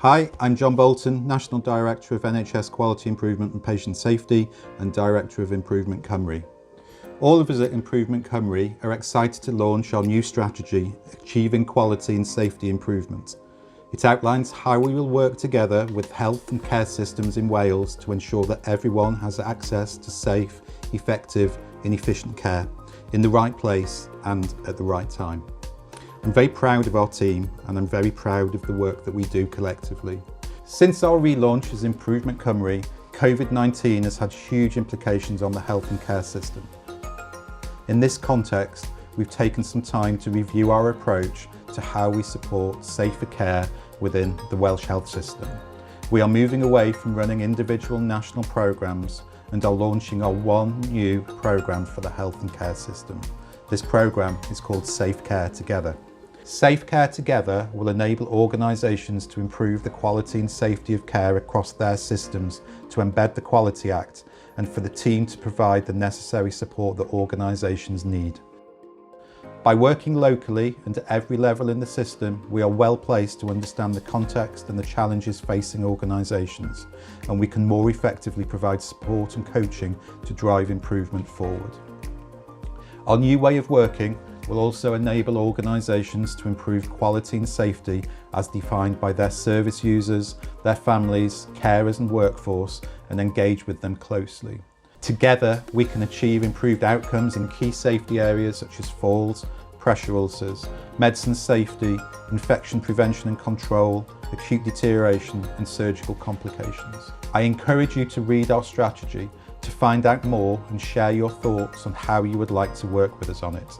Hi, I'm John Bolton, National Director of NHS Quality Improvement and Patient Safety and Director of Improvement Cymru. All of us at Improvement Cymru are excited to launch our new strategy, Achieving Quality and Safety Improvement. It outlines how we will work together with health and care systems in Wales to ensure that everyone has access to safe, effective and efficient care in the right place and at the right time. I'm very proud of our team and I'm very proud of the work that we do collectively. Since our relaunch as Improvement Cymru, COVID-19 has had huge implications on the health and care system. In this context, we've taken some time to review our approach to how we support safer care within the Welsh health system. We are moving away from running individual national programmes and are launching our one new programme for the health and care system. This programme is called Safe Care Together. Safe Care Together will enable organisations to improve the quality and safety of care across their systems to embed the Quality Act and for the team to provide the necessary support that organisations need. By working locally and at every level in the system, we are well placed to understand the context and the challenges facing organisations, and we can more effectively provide support and coaching to drive improvement forward. Our new way of working will also enable organisations to improve quality and safety as defined by their service users, their families, carers and workforce, and engage with them closely. Together, we can achieve improved outcomes in key safety areas such as falls, pressure ulcers, medicine safety, infection prevention and control, acute deterioration and surgical complications. I encourage you to read our strategy to find out more and share your thoughts on how you would like to work with us on it.